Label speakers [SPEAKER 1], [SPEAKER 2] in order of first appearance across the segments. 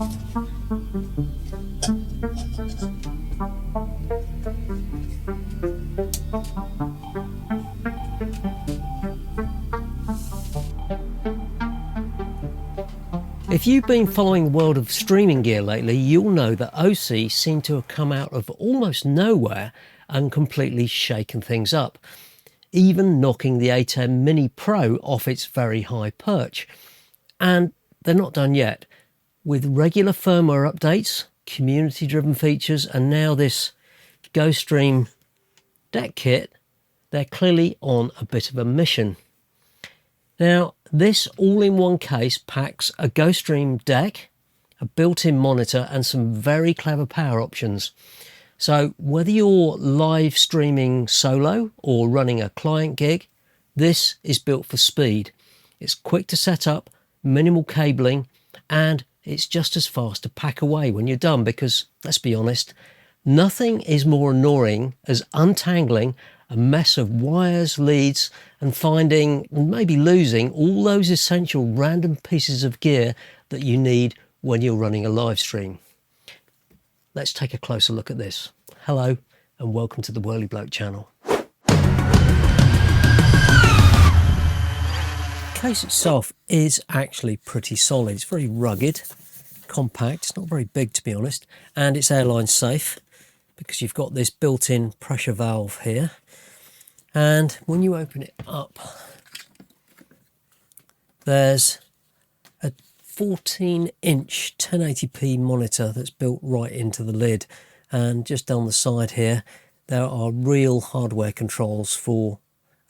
[SPEAKER 1] If you've been following the world of streaming gear lately, you'll know that Osee seemed to have come out of almost nowhere and completely shaken things up, even knocking the ATEM Mini Pro off its very high perch. And they're not done yet. With regular firmware updates, community-driven features, and now this GoStream Deck Kit, they're clearly on a bit of a mission. Now, this all-in-one case packs a GoStream deck, a built-in monitor, and some very clever power options. So whether you're live streaming solo or running a client gig, this is built for speed. It's quick to set up, minimal cabling, and it's just as fast to pack away when you're done because, let's be honest, nothing is more annoying as untangling a mess of wires, leads, and finding, and maybe losing, all those essential random pieces of gear that you need when you're running a live stream. Let's take a closer look at this. Hello, and welcome to the Whirly Bloke channel. The case itself is actually pretty solid. It's very rugged, compact, it's not very big to be honest, and it's airline-safe because you've got this built-in pressure valve here. And when you open it up, there's a 14-inch 1080p monitor that's built right into the lid. And just down the side here, there are real hardware controls for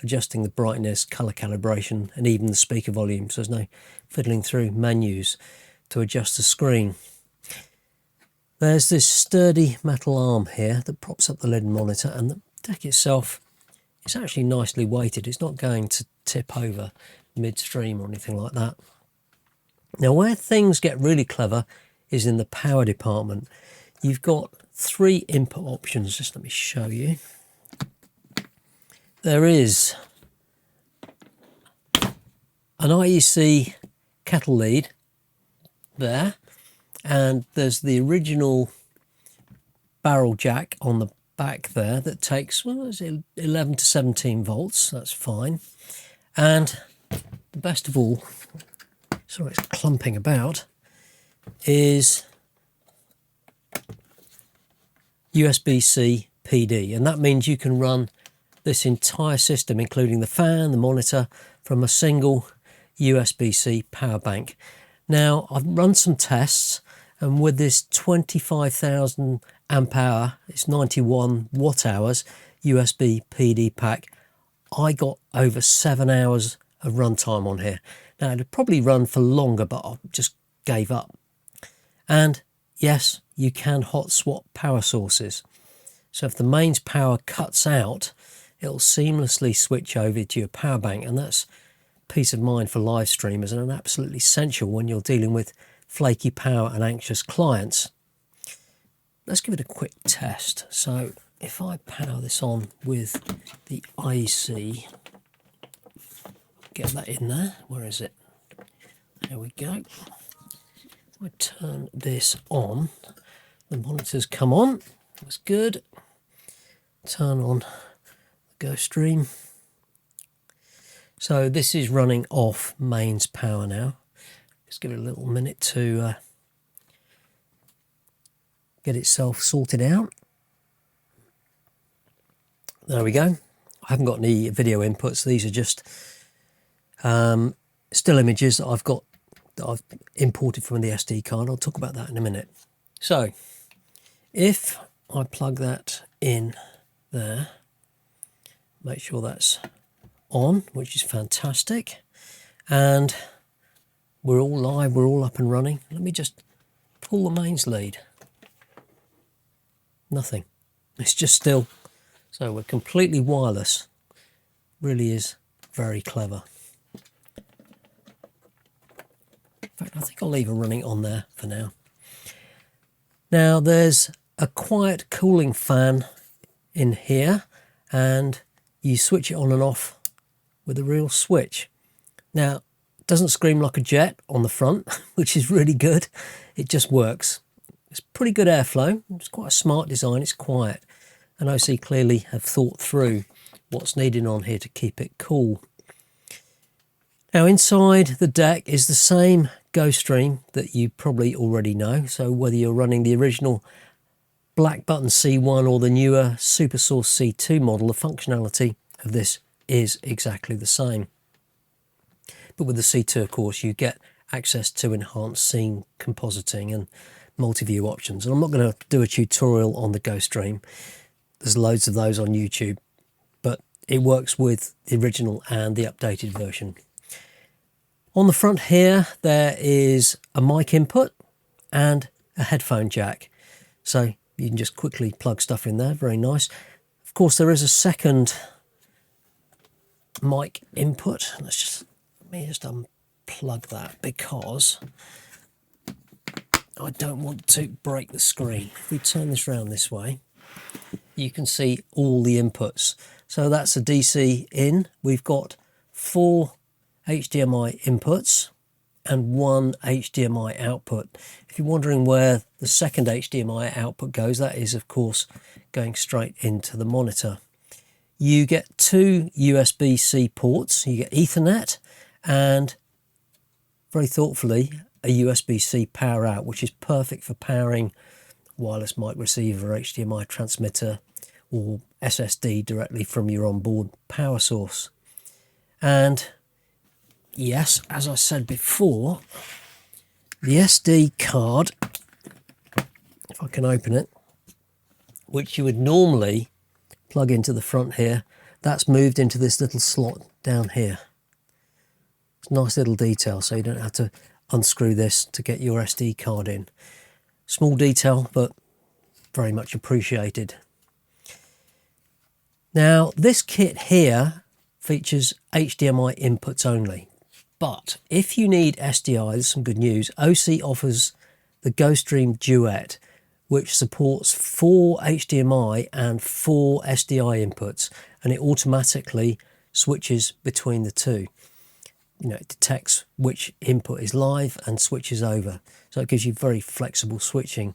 [SPEAKER 1] adjusting the brightness, color calibration, and even the speaker volume. So there's no fiddling through menus to adjust the screen. There's this sturdy metal arm here that props up the lid monitor, and the deck itself, it's actually nicely weighted. It's not going to tip over midstream or anything like that. Now, where things get really clever is in the power department. You've got 3 input options. Just let me show you. There is an IEC kettle lead there, and there's the original barrel jack on the back there that takes, well, is it 11 to 17 volts. That's fine. And the best of all, sorry it's clumping about, is USB-C PD, and that means you can run this entire system, including the fan, the monitor, from a single USB-C power bank. Now, I've run some tests, and with this 25,000 amp hour, it's 91 watt hours USB PD pack, I got over 7 hours of runtime on here. Now, it'd probably run for longer, but I just gave up. And yes, you can hot swap power sources. So if the mains power cuts out, it'll seamlessly switch over to your power bank, and that's peace of mind for live streamers and an absolutely essential when you're dealing with flaky power and anxious clients. Let's give it a quick test. So if I power this on with the IEC, get that in there. Where is it? There we go. If I turn this on, the monitors come on. That's good. Turn on the GoStream. So this is running off mains power now. Just give it a little minute to get itself sorted out. There we go. I haven't got any video inputs. These are just still images that I've got, that I've imported from the SD card. I'll talk about that in a minute. So if I plug that in there, make sure that's on, which is fantastic, and we're all live, we're all up and running. Let me just pull the mains lead. Nothing. It's just still. So we're completely wireless. Really is very clever. In fact, I think I'll leave it running on there for now. Now there's a quiet cooling fan in here, and you switch it on and off with a real switch. Now, Doesn't scream like a jet on the front, which is really good. It just works. It's pretty good airflow. It's quite a smart design. It's quiet. And Osee clearly have thought through what's needed on here to keep it cool. Now inside the deck is the same GoStream that you probably already know. So whether you're running the original Black Button C1 or the newer SuperSource C2 model, the functionality of this is exactly the same. But with the C2, of course, you get access to enhanced scene compositing and multi-view options. And I'm not going to do a tutorial on the GoStream. There's loads of those on YouTube, but it works with the original and the updated version. On the front here, there is a mic input and a headphone jack. So you can just quickly plug stuff in there. Very nice. Of course, there is a second mic input. Let me just unplug that because I don't want to break the screen. If we turn this around this way, you can see all the inputs. So that's a DC in. We've got 4 HDMI inputs and 1 HDMI output. If you're wondering where the second HDMI output goes, that is of course going straight into the monitor. You get 2 USB-C ports. You get Ethernet and, very thoughtfully, a USB-C power out, which is perfect for powering wireless mic receiver, HDMI transmitter or SSD directly from your onboard power source. And yes, as I said before, the SD card, if I can open it, which you would normally plug into the front here, that's moved into this little slot down here. It's a nice little detail, so you don't have to unscrew this to get your SD card in. Small detail, but very much appreciated. Now, this kit here features HDMI inputs only. But if you need SDI, there's some good news. Osee offers the GoStream Duet, which supports 4 HDMI and 4 SDI inputs, and it automatically switches between the two. You know, it detects which input is live and switches over. So it gives you very flexible switching.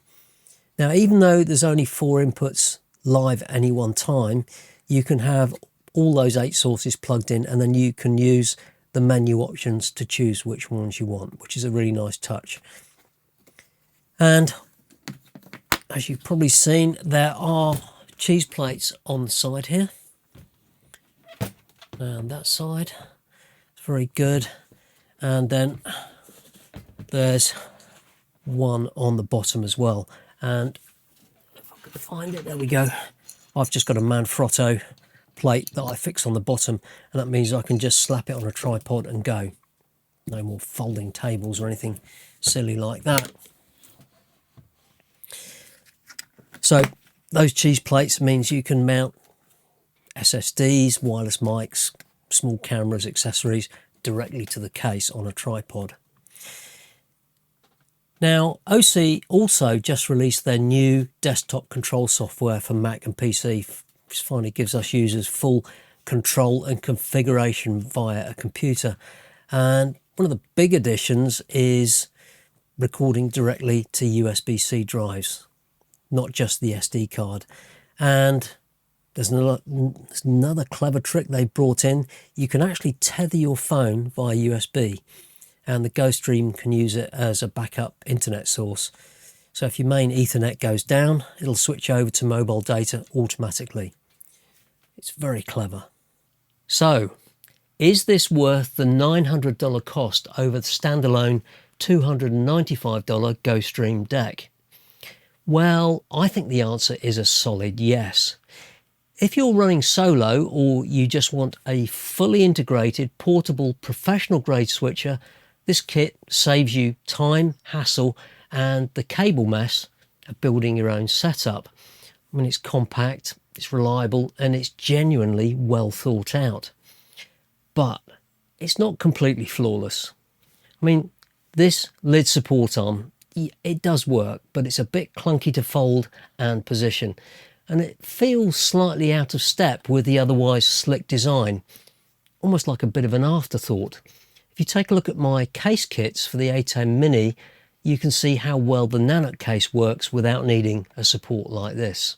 [SPEAKER 1] Now, even though there's only 4 inputs live at any one time, you can have all those 8 sources plugged in, and then you can use the menu options to choose which ones you want, which is a really nice touch. And as you've probably seen, there are cheese plates on the side here. And that side, it's very good. And then there's one on the bottom as well. And if I could find it, there we go. I've just got a Manfrotto plate that I fix on the bottom, and that means I can just slap it on a tripod and go. No more folding tables or anything silly like that. So those cheese plates means you can mount SSDs, wireless mics, small cameras, accessories directly to the case on a tripod. Now, Osee also just released their new desktop control software for Mac and PC, which finally gives us users full control and configuration via a computer. And one of the big additions is recording directly to USB-C drives, not just the SD card. And there's another clever trick they brought in. You can actually tether your phone via USB, and the GoStream can use it as a backup internet source. So if your main Ethernet goes down, it'll switch over to mobile data automatically. It's very clever. So, is this worth the $900 cost over the standalone $295 GoStream Deck? Well, I think the answer is a solid yes. If you're running solo, or you just want a fully integrated, portable, professional-grade switcher, this kit saves you time, hassle, and the cable mess of building your own setup. I mean, it's compact, it's reliable, and it's genuinely well thought out. But it's not completely flawless. I mean, this lid support arm, it does work, but it's a bit clunky to fold and position, and it feels slightly out of step with the otherwise slick design, almost like a bit of an afterthought. If you take a look at my case kits for the ATEM Mini, you can see how well the nanite case works without needing a support like this.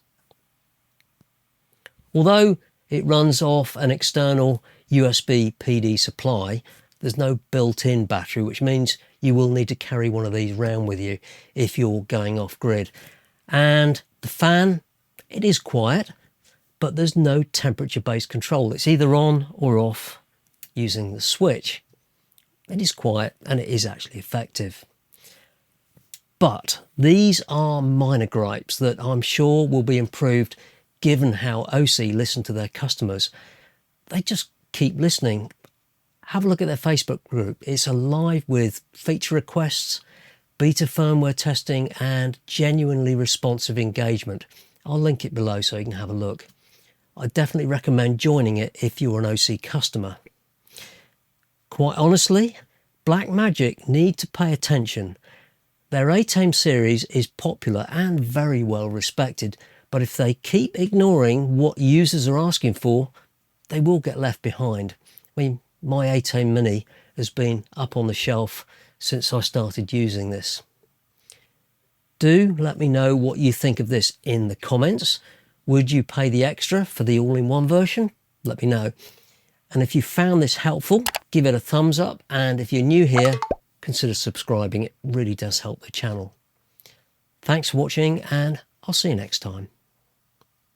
[SPEAKER 1] Although it runs off an external USB PD supply, there's no built-in battery, which means you will need to carry one of these around with you if you're going off grid. And the fan, it is quiet, but there's no temperature-based control. It's either on or off using the switch. It is quiet and it is actually effective. But these are minor gripes that I'm sure will be improved given how Osee listen to their customers. They just keep listening. Have a look at their Facebook group. It's alive with feature requests, beta firmware testing, and genuinely responsive engagement. I'll link it below so you can have a look. I definitely recommend joining it if you're an Osee customer. Quite honestly, Blackmagic need to pay attention. Their ATEM series is popular and very well respected, but if they keep ignoring what users are asking for, they will get left behind. I mean, my ATEM Mini has been up on the shelf since I started using this. Do let me know what you think of this in the comments. Would you pay the extra for the all-in-one version? Let me know. And if you found this helpful, give it a thumbs up. And if you're new here, consider subscribing. It really does help the channel. Thanks for watching, and I'll see you next time.